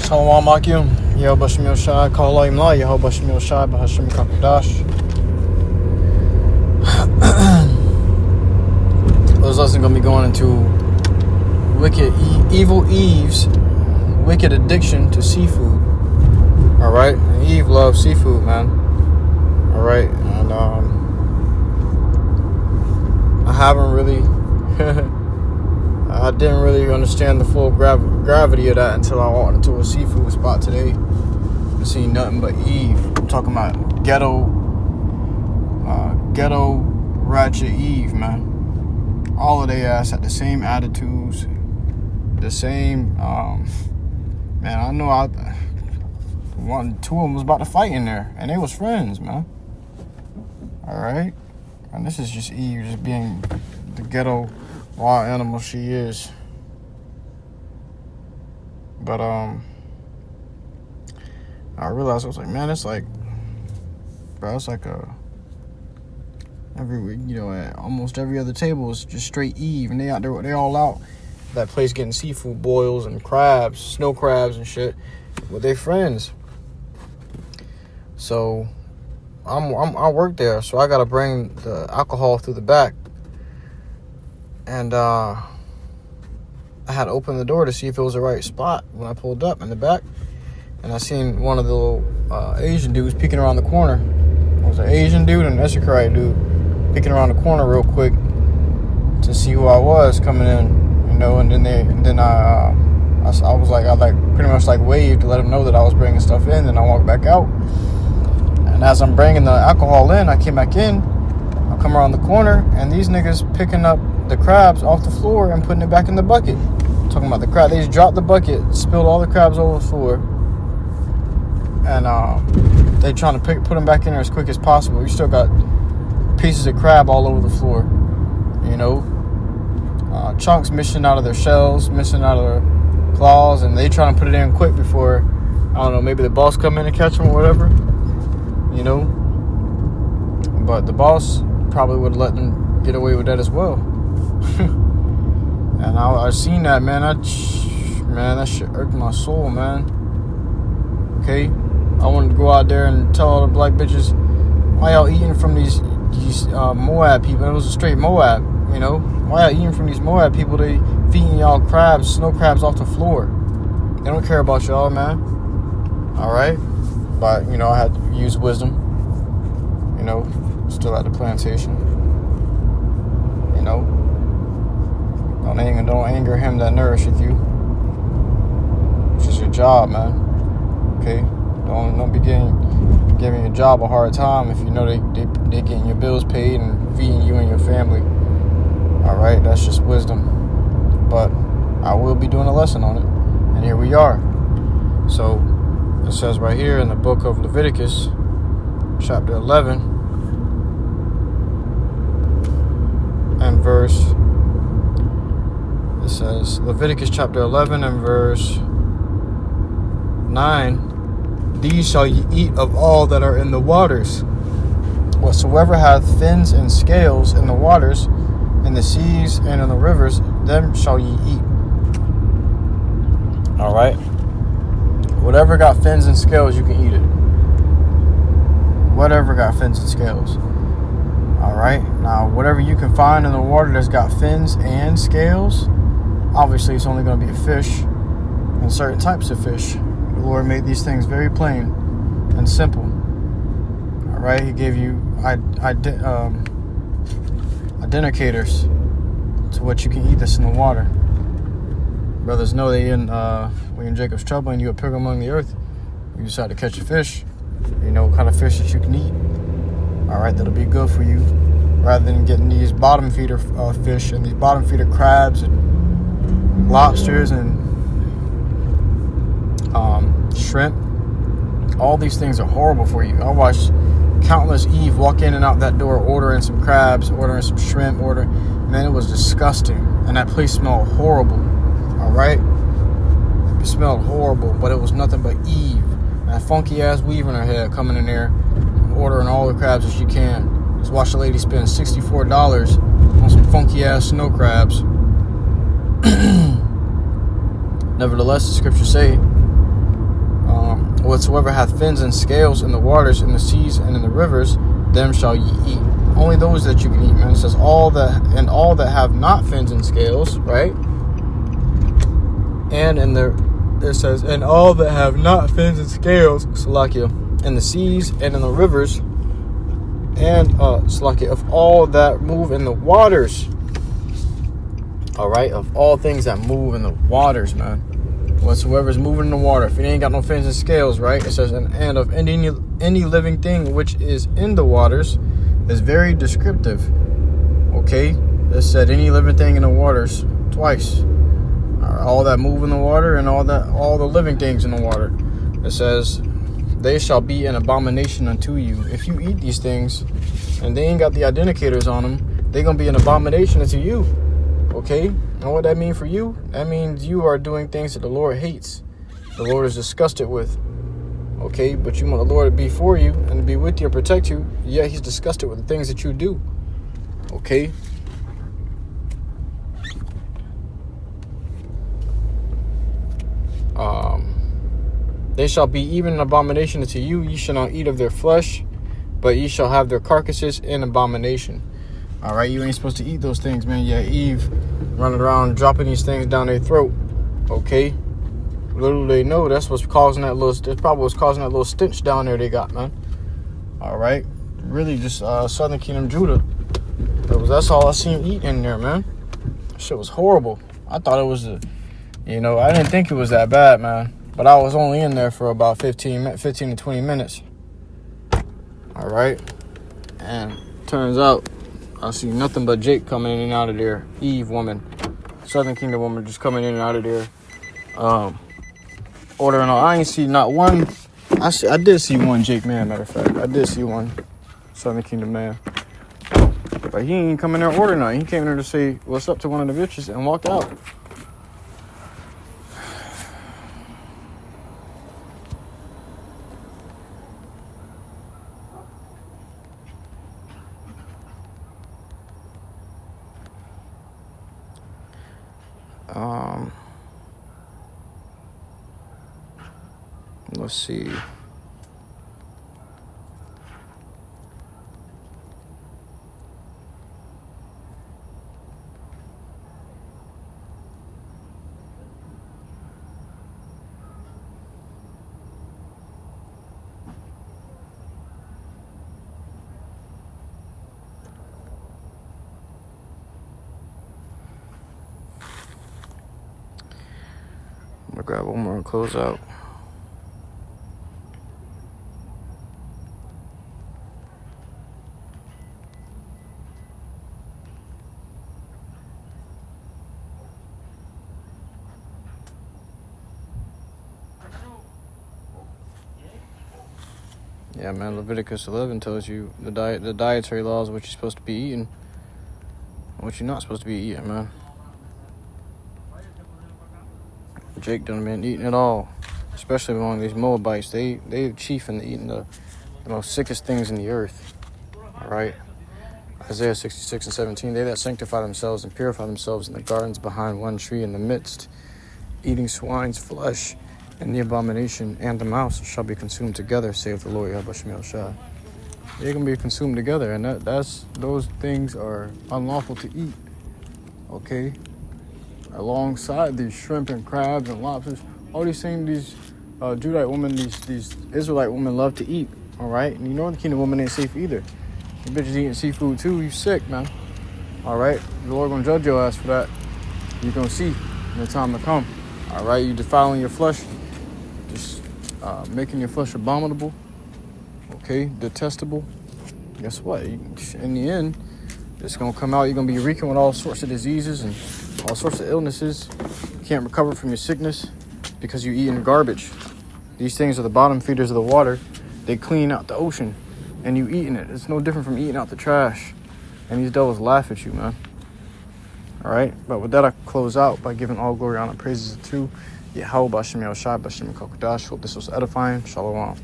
Shalom Akim, YAHAWASHI, KALAIM LA, YAHAWASHI, BAHASHAM KAKUDASH. This lesson gonna be going into evil Eve's wicked addiction to seafood. Alright, Eve loves seafood, man. Alright, and I haven't really I didn't really understand the full gravity of that until I walked into a seafood spot today and seen nothing but Eve. I'm talking about ghetto ratchet Eve, man. All of they ass had the same attitudes, the same man. I know two of them was about to fight in there, and they was friends, man. All right, and this is just Eve just being the ghetto wild animal she is. But I realized, I was like, man, it's like, bro, it's like every week, at almost every other table is just straight Eve, and they out there, they all out that place getting seafood boils and crabs, snow crabs and shit with their friends. So I work there, so I gotta bring the alcohol through the back. And I had to open the door to see if it was the right spot when I pulled up in the back. And I seen one of the little Asian dudes peeking around the corner. It was an Asian dude and an Issachar dude peeking around the corner real quick to see who I was coming in, and then I was like, I pretty much waved to let them know that I was bringing stuff in. Then I walked back out. And as I'm bringing the alcohol in, I came back in. I come around the corner, and these niggas picking up the crabs off the floor and putting it back in the bucket. Talking about the crab, they just dropped the bucket, spilled all the crabs over the floor, and they trying to put them back in there as quick as possible. You still got pieces of crab all over the floor, chunks missing out of their shells, missing out of their claws, and they trying to put it in quick before, I don't know, maybe the boss come in and catch them or whatever, but the boss probably would let them get away with that as well. And I seen that, man. That shit irked my soul, man. Okay, I wanted to go out there and tell all the black bitches, why y'all eating from these Moab people? It was a straight Moab, Why y'all eating from these Moab people? They feeding y'all crabs, snow crabs off the floor. They don't care about y'all, man. All right, but I had to use wisdom. Still at the plantation. Don't anger him that nourisheth you. It's just your job, man. Okay? Don't be giving your job a hard time if you know they getting your bills paid and feeding you and your family. Alright, that's just wisdom. But I will be doing a lesson on it. And here we are. So it says right here in the book of Leviticus, chapter 11, and verse, it says, Leviticus chapter 11 and verse 9, these shall ye eat of all that are in the waters. Whatsoever hath fins and scales in the waters, in the seas and in the rivers, them shall ye eat. Alright? Whatever got fins and scales, you can eat it. Whatever got fins and scales. Alright? Now, whatever you can find in the water that's got fins and scales, obviously it's only going to be a fish and certain types of fish. The Lord made these things very plain and simple. Alright? He gave you identicators to what you can eat that's in the water. Brothers know they in William Jacob's trouble and you a pilgrim among the earth. You decide to catch a fish. You know what kind of fish that you can eat. Alright, that'll be good for you. Rather than getting these bottom feeder fish and these bottom feeder crabs and lobsters and shrimp. All these things are horrible for you. I watched countless Eve walk in and out that door ordering some crabs, ordering some shrimp, man, it was disgusting. And that place smelled horrible. Alright? It smelled horrible, but it was nothing but Eve. That funky ass weave in her head coming in there, ordering all the crabs that she can. Just watch the lady spend $64 on some funky ass snow crabs. Nevertheless, the scriptures say Whatsoever hath fins and scales in the waters, in the seas, and in the rivers, them shall ye eat. Only those that you can eat, man. It says all that have not fins and scales, right? And it says, and all that have not fins and scales, Salakia, in the seas and in the rivers, and Salakia, of all that move in the waters. All right, of all things that move in the waters, man. Whatsoever is moving in the water, if it ain't got no fins and scales, right? It says, and of any living thing which is in the waters, is very descriptive. Okay, it said any living thing in the waters twice. All that move in the water and all the living things in the water. It says, they shall be an abomination unto you. If you eat these things and they ain't got the identicators on them, they're gonna be an abomination unto you. Okay, and what that mean for you? That means you are doing things that the Lord hates. The Lord is disgusted with. Okay, but you want the Lord to be for you and to be with you and protect you. Yeah, he's disgusted with the things that you do. Okay. They shall be even an abomination unto you. Ye shall not eat of their flesh, but ye shall have their carcasses in abomination. All right, you ain't supposed to eat those things, man. Yeah, Eve running around dropping these things down their throat. Okay, little do they know that's what's causing that little. That's probably what's causing that little stench down there they got, man. All right, really just Southern Kingdom Judah. That's all I seen eat in there, man. Shit was horrible. I thought it was I didn't think it was that bad, man. But I was only in there for about 15 to 20 minutes. All right, and turns out I see nothing but Jake coming in and out of there. Eve woman, Southern Kingdom woman, just coming in and out of there. Ordering all. I ain't see not one. I did see one Jake man, matter of fact. I did see one Southern Kingdom man. But he ain't come in there ordering nothing. He came in there to say what's up to one of the bitches and walked out. Let's see. I'm gonna grab one more and close out. Yeah, man, Leviticus 11 tells you the dietary laws, what you're supposed to be eating, and what you're not supposed to be eating, man. Jake done been eating it all, especially among these Moabites. They're chief in eating the most sickest things in the earth. All right. Isaiah 66 and 17. They that sanctify themselves and purify themselves in the gardens behind one tree in the midst, eating swine's flesh, and the abomination and the mouse shall be consumed together, saith the Lord YAHAWASHI. They're gonna be consumed together, and those things are unlawful to eat. Okay. Alongside these shrimp and crabs and lobsters, all these things these Judite women, these Israelite women love to eat. All right, and you know the Kingdom woman ain't safe either. You bitches eating seafood too. You sick, man. All right, the Lord gonna judge your ass for that. You're gonna see in the time to come. All right, you defiling your flesh, just making your flesh abominable. Okay, detestable. Guess what? In the end, it's gonna come out. You're gonna be reeking with all sorts of diseases and all sorts of illnesses. You can't recover from your sickness because you're eating garbage. These things are the bottom feeders of the water. They clean out the ocean, and you eating it. It's no different from eating out the trash. And these devils laugh at you, man. All right, but with that, I close out by giving all glory, honor, praises to YAHAWAH, BAHASHAM, YAHAWASHI, BAHASHAM, KOKODASH. Hope this was edifying. Shalom.